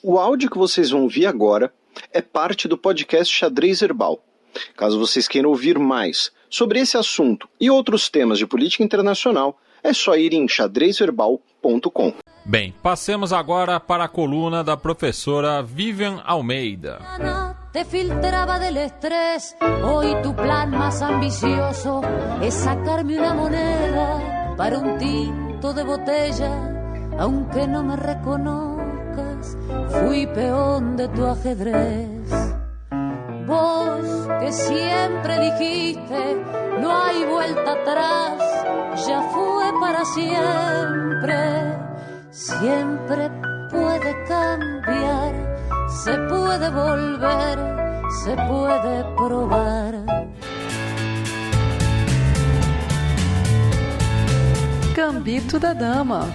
O áudio que vocês vão ouvir agora é parte do podcast Xadrez Herbal. Caso vocês queiram ouvir mais sobre esse assunto e outros temas de política internacional, é só ir em xadrezverbal.com. Bem, passemos agora para a coluna da professora Vivian Almeida. Te filtraba del estrés, hoy tu plan más ambicioso es sacarme una moneda para un tinto de botella, aunque no me reconozcas, fui peón de tu ajedrez. Vos que siempre dijiste, no hay vuelta atrás, ya fue para siempre, siempre puede cambiar. Se puede volver, se puede provar. Gambito da Dama.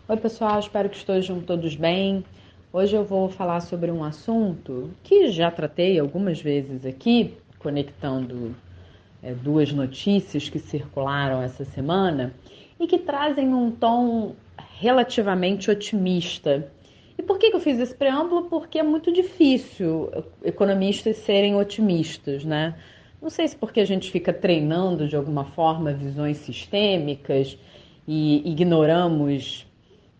Oi pessoal, espero que estejam todos bem. Hoje eu vou falar sobre um assunto que já tratei algumas vezes aqui, conectando duas notícias que circularam essa semana e que trazem um tom relativamente otimista. E por que eu fiz esse preâmbulo? Porque é muito difícil economistas serem otimistas, né? Não sei se porque a gente fica treinando de alguma forma visões sistêmicas e ignoramos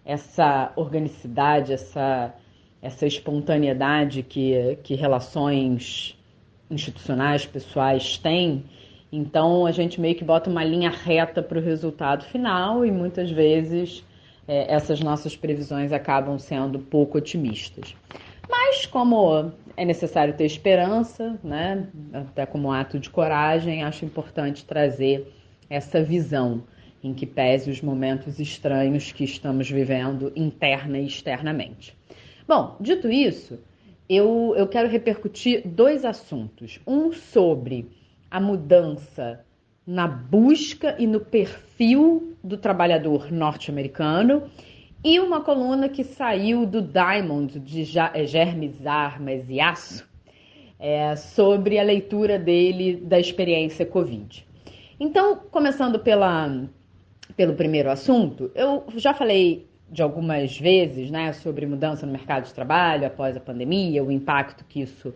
essa organicidade, essa espontaneidade que relações institucionais, pessoais têm. Então a gente meio que bota uma linha reta para o resultado final e muitas vezes essas nossas previsões acabam sendo pouco otimistas. Mas como é necessário ter esperança, né, até como ato de coragem, acho importante trazer essa visão em que pese os momentos estranhos que estamos vivendo interna e externamente. Bom, dito isso, eu quero repercutir dois assuntos. Um sobre a mudança na busca e no perfil do trabalhador norte-americano e uma coluna que saiu do Diamond, de Germes Armesiasso, sobre a leitura dele da experiência Covid. Então, começando pelo primeiro assunto, eu já falei de algumas vezes, né, sobre mudança no mercado de trabalho após a pandemia, o impacto que isso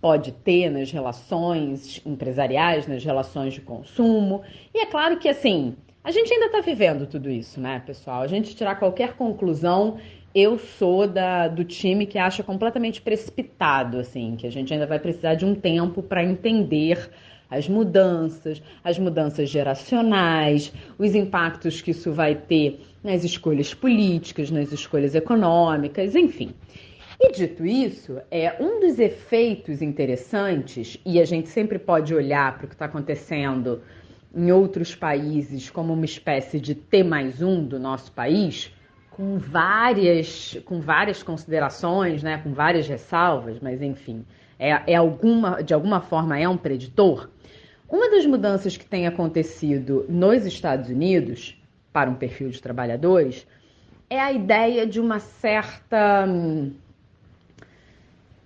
pode ter nas relações empresariais, nas relações de consumo. E é claro que, assim, a gente ainda está vivendo tudo isso, né, pessoal? A gente tirar qualquer conclusão, eu sou do time que acha completamente precipitado, assim, que a gente ainda vai precisar de um tempo para entender as mudanças geracionais, os impactos que isso vai ter nas escolhas políticas, nas escolhas econômicas, enfim. E dito isso, um dos efeitos interessantes, e a gente sempre pode olhar para o que está acontecendo em outros países como uma espécie de T+1 do nosso país, com várias considerações, né, com várias ressalvas, mas enfim, de alguma forma é um preditor. Uma das mudanças que tem acontecido nos Estados Unidos, para um perfil de trabalhadores, é a ideia de uma certa...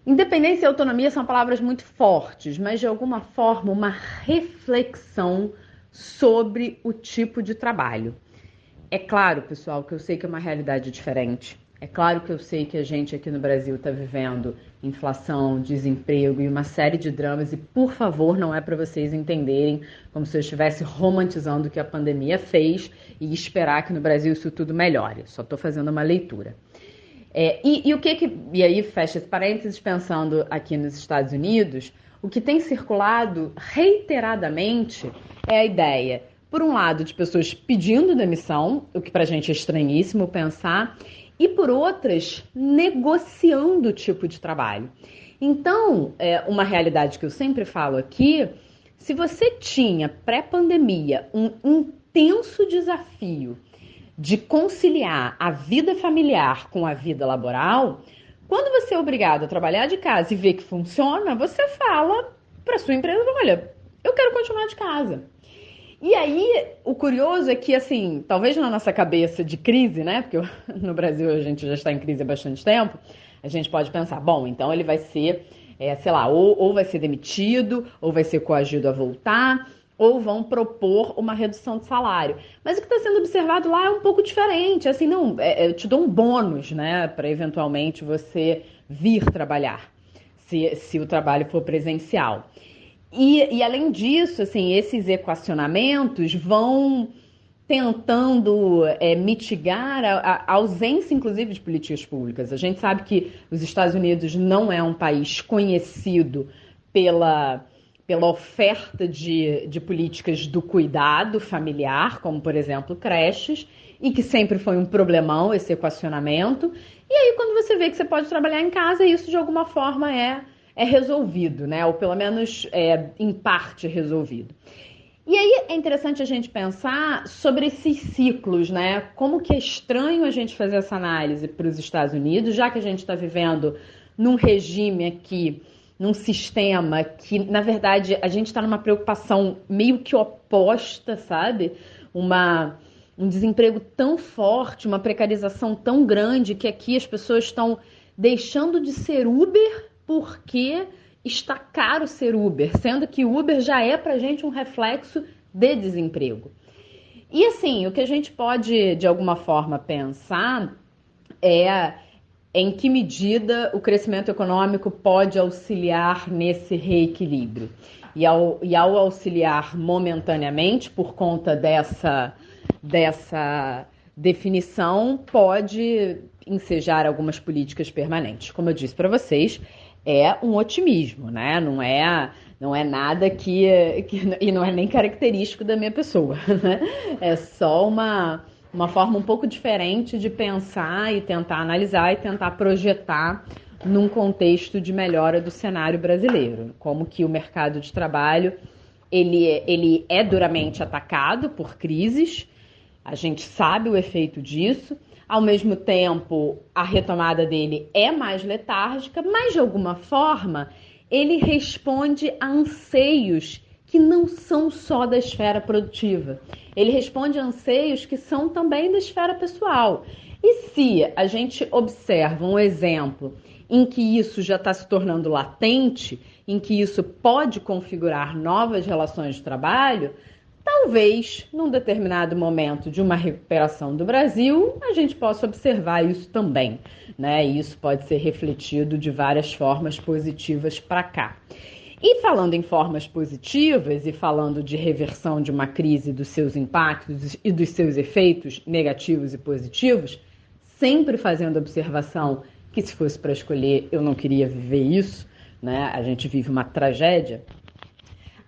Independência e autonomia são palavras muito fortes, mas de alguma forma uma reflexão sobre o tipo de trabalho. É claro, pessoal, que eu sei que é uma realidade diferente. É claro que eu sei que a gente aqui no Brasil está vivendo inflação, desemprego e uma série de dramas, e por favor, não é para vocês entenderem como se eu estivesse romantizando o que a pandemia fez e esperar que no Brasil isso tudo melhore. Só estou fazendo uma leitura. E aí, fecha esse parênteses, pensando aqui nos Estados Unidos, o que tem circulado reiteradamente é a ideia, por um lado, de pessoas pedindo demissão, o que pra gente é estranhíssimo pensar, e por outras, negociando o tipo de trabalho. Então, uma realidade que eu sempre falo aqui, se você tinha, pré-pandemia, um intenso desafio de conciliar a vida familiar com a vida laboral, quando você é obrigado a trabalhar de casa e vê que funciona, você fala para sua empresa, olha, eu quero continuar de casa. E aí, o curioso é que, assim, talvez na nossa cabeça de crise, né, porque no Brasil a gente já está em crise há bastante tempo, a gente pode pensar, bom, então ele vai ser, sei lá, ou vai ser demitido, ou vai ser coagido a voltar, ou vão propor uma redução de salário. Mas o que está sendo observado lá é um pouco diferente. Assim, não, eu te dou um bônus, né, para eventualmente você vir trabalhar, se o trabalho for presencial. E além disso, assim, esses equacionamentos vão tentando mitigar a ausência, inclusive, de políticas públicas. A gente sabe que os Estados Unidos não é um país conhecido pela oferta de políticas do cuidado familiar, como, por exemplo, creches, e que sempre foi um problemão esse equacionamento. E aí, quando você vê que você pode trabalhar em casa, isso de alguma forma é resolvido, né? Ou pelo menos em parte resolvido. E aí é interessante a gente pensar sobre esses ciclos, né? Como que é estranho a gente fazer essa análise para os Estados Unidos, já que a gente está vivendo num regime aqui, num sistema que, na verdade, a gente está numa preocupação meio que oposta, sabe? Um desemprego tão forte, uma precarização tão grande que aqui as pessoas estão deixando de ser Uber porque está caro ser Uber, sendo que Uber já é pra gente um reflexo de desemprego. E assim, o que a gente pode, de alguma forma, pensar é em que medida o crescimento econômico pode auxiliar nesse reequilíbrio. E ao auxiliar momentaneamente, por conta dessa definição, pode ensejar algumas políticas permanentes. Como eu disse para vocês, é um otimismo, né? Não é nada e não é nem característico da minha pessoa, né? É só uma forma um pouco diferente de pensar e tentar analisar e tentar projetar num contexto de melhora do cenário brasileiro. Como que o mercado de trabalho ele é duramente atacado por crises, a gente sabe o efeito disso. Ao mesmo tempo, a retomada dele é mais letárgica, mas de alguma forma ele responde a anseios que não são só da esfera produtiva. Ele responde a anseios que são também da esfera pessoal. E se a gente observa um exemplo em que isso já está se tornando latente, em que isso pode configurar novas relações de trabalho, talvez, num determinado momento de uma recuperação do Brasil, a gente possa observar isso também, né? E isso pode ser refletido de várias formas positivas para cá. E falando em formas positivas e falando de reversão de uma crise, dos seus impactos e dos seus efeitos negativos e positivos, sempre fazendo observação que, se fosse para escolher, eu não queria viver isso, né? A gente vive uma tragédia.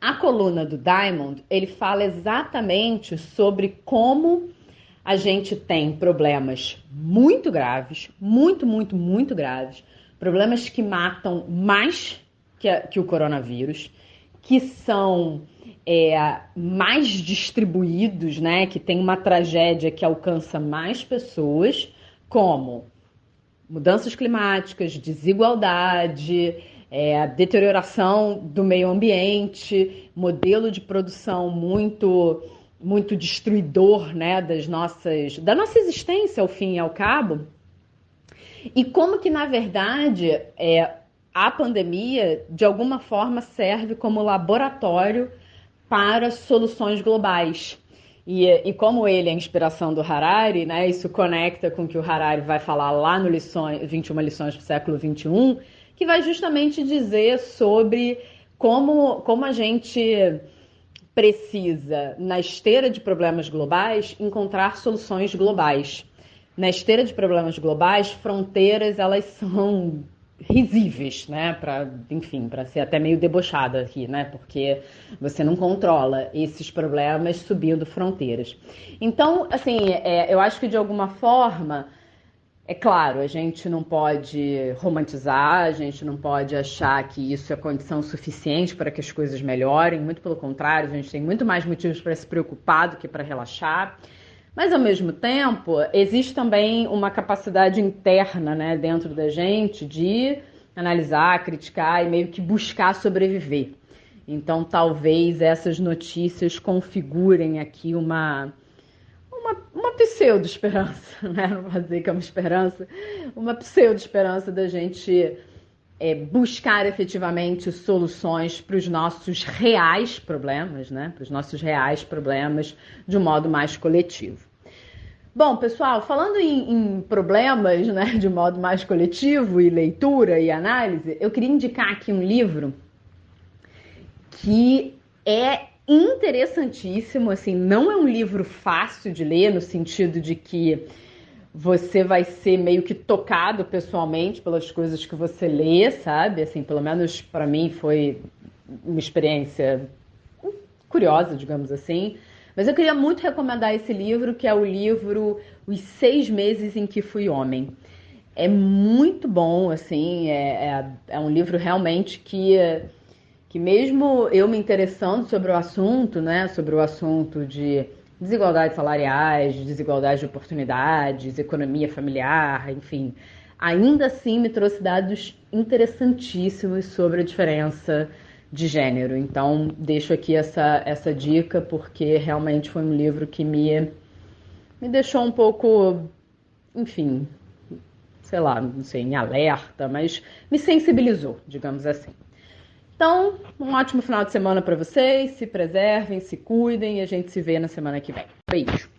A coluna do Diamond, ele fala exatamente sobre como a gente tem problemas muito graves, muito graves, problemas que matam mais que o coronavírus, que são mais distribuídos, né, que tem uma tragédia que alcança mais pessoas, como mudanças climáticas, desigualdade, a deterioração do meio ambiente, modelo de produção muito destruidor, né, da nossa existência, ao fim e ao cabo. E como que, na verdade, a pandemia, de alguma forma, serve como laboratório para soluções globais. E como ele é a inspiração do Harari, né, isso conecta com o que o Harari vai falar lá no 21 lições do século XXI, que vai justamente dizer sobre como a gente precisa, na esteira de problemas globais, encontrar soluções globais. Na esteira de problemas globais, fronteiras, elas são risíveis, né? Para ser até meio debochada aqui, né? Porque você não controla esses problemas subindo fronteiras. Então, assim, eu acho que de alguma forma, é claro, a gente não pode romantizar, a gente não pode achar que isso é condição suficiente para que as coisas melhorem, muito pelo contrário, a gente tem muito mais motivos para se preocupar do que para relaxar. Mas, ao mesmo tempo, existe também uma capacidade interna, né, dentro da gente de analisar, criticar e meio que buscar sobreviver. Então, talvez essas notícias configurem aqui uma pseudo-esperança, né? Não vou dizer que é uma esperança, uma pseudo-esperança da gente buscar efetivamente soluções para os nossos reais problemas, né? Para os nossos reais problemas de um modo mais coletivo. Bom, pessoal, falando em problemas, né, de modo mais coletivo, e leitura e análise, eu queria indicar aqui um livro que é interessantíssimo, assim, não é um livro fácil de ler, no sentido de que você vai ser meio que tocado pessoalmente pelas coisas que você lê, sabe? Assim, pelo menos para mim foi uma experiência curiosa, digamos assim. Mas eu queria muito recomendar esse livro, que é o livro Os 6 Meses em que Fui Homem. É muito bom, assim, é um livro realmente que mesmo eu me interessando sobre o assunto, né, sobre o assunto de desigualdades salariais, desigualdade de oportunidades, economia familiar, enfim, ainda assim me trouxe dados interessantíssimos sobre a diferença de gênero. Então, deixo aqui essa dica, porque realmente foi um livro que me deixou um pouco, enfim, sei lá, não sei, em alerta, mas me sensibilizou, digamos assim. Então, um ótimo final de semana para vocês, se preservem, se cuidem e a gente se vê na semana que vem. Beijo!